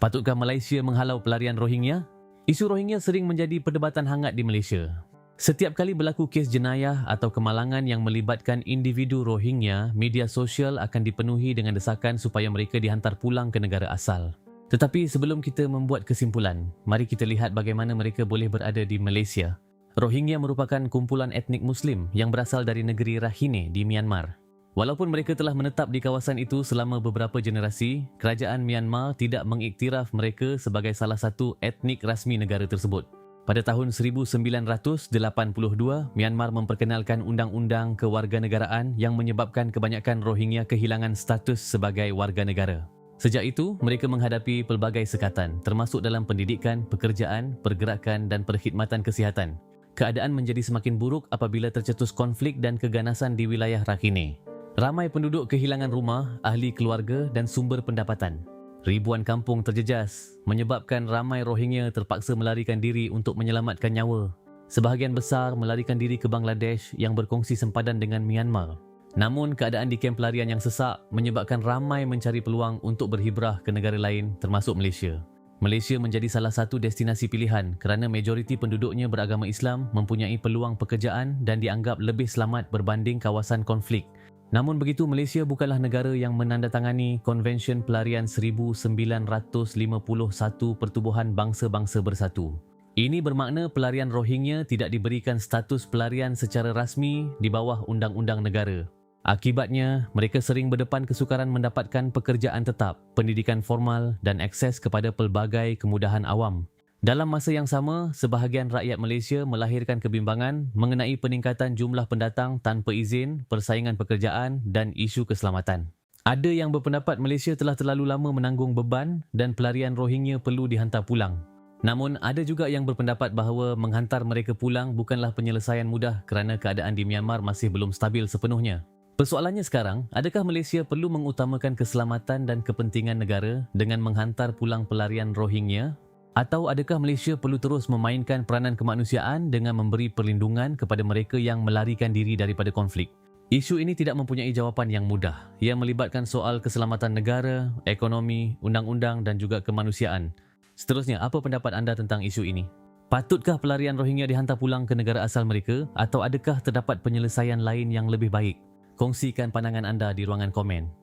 Patutkah Malaysia menghalau pelarian Rohingya? Isu Rohingya sering menjadi perdebatan hangat di Malaysia. Setiap kali berlaku kes jenayah atau kemalangan yang melibatkan individu Rohingya, media sosial akan dipenuhi dengan desakan supaya mereka dihantar pulang ke negara asal. Tetapi sebelum kita membuat kesimpulan, mari kita lihat bagaimana mereka boleh berada di Malaysia. Rohingya merupakan kumpulan etnik Muslim yang berasal dari negeri Rakhine di Myanmar. Walaupun mereka telah menetap di kawasan itu selama beberapa generasi, kerajaan Myanmar tidak mengiktiraf mereka sebagai salah satu etnik rasmi negara tersebut. Pada tahun 1982, Myanmar memperkenalkan undang-undang kewarganegaraan yang menyebabkan kebanyakan Rohingya kehilangan status sebagai warga negara. Sejak itu, mereka menghadapi pelbagai sekatan, termasuk dalam pendidikan, pekerjaan, pergerakan dan perkhidmatan kesihatan. Keadaan menjadi semakin buruk apabila tercetus konflik dan keganasan di wilayah Rakhine. Ramai penduduk kehilangan rumah, ahli keluarga dan sumber pendapatan. Ribuan kampung terjejas, menyebabkan ramai Rohingya terpaksa melarikan diri untuk menyelamatkan nyawa. Sebahagian besar melarikan diri ke Bangladesh yang berkongsi sempadan dengan Myanmar. Namun, keadaan di kem pelarian yang sesak menyebabkan ramai mencari peluang untuk berhibrah ke negara lain termasuk Malaysia. Malaysia menjadi salah satu destinasi pilihan kerana majoriti penduduknya beragama Islam, mempunyai peluang pekerjaan dan dianggap lebih selamat berbanding kawasan konflik. Namun begitu, Malaysia bukanlah negara yang menandatangani Konvensyen Pelarian 1951 Pertubuhan Bangsa-Bangsa Bersatu. Ini bermakna pelarian Rohingya tidak diberikan status pelarian secara rasmi di bawah undang-undang negara. Akibatnya, mereka sering berdepan kesukaran mendapatkan pekerjaan tetap, pendidikan formal dan akses kepada pelbagai kemudahan awam. Dalam masa yang sama, sebahagian rakyat Malaysia melahirkan kebimbangan mengenai peningkatan jumlah pendatang tanpa izin, persaingan pekerjaan dan isu keselamatan. Ada yang berpendapat Malaysia telah terlalu lama menanggung beban dan pelarian Rohingya perlu dihantar pulang. Namun, ada juga yang berpendapat bahawa menghantar mereka pulang bukanlah penyelesaian mudah kerana keadaan di Myanmar masih belum stabil sepenuhnya. Persoalannya sekarang, adakah Malaysia perlu mengutamakan keselamatan dan kepentingan negara dengan menghantar pulang pelarian Rohingya? Atau adakah Malaysia perlu terus memainkan peranan kemanusiaan dengan memberi perlindungan kepada mereka yang melarikan diri daripada konflik? Isu ini tidak mempunyai jawapan yang mudah. Ia melibatkan soal keselamatan negara, ekonomi, undang-undang dan juga kemanusiaan. Seterusnya, apa pendapat anda tentang isu ini? Patutkah pelarian Rohingya dihantar pulang ke negara asal mereka atau adakah terdapat penyelesaian lain yang lebih baik? Kongsikan pandangan anda di ruangan komen.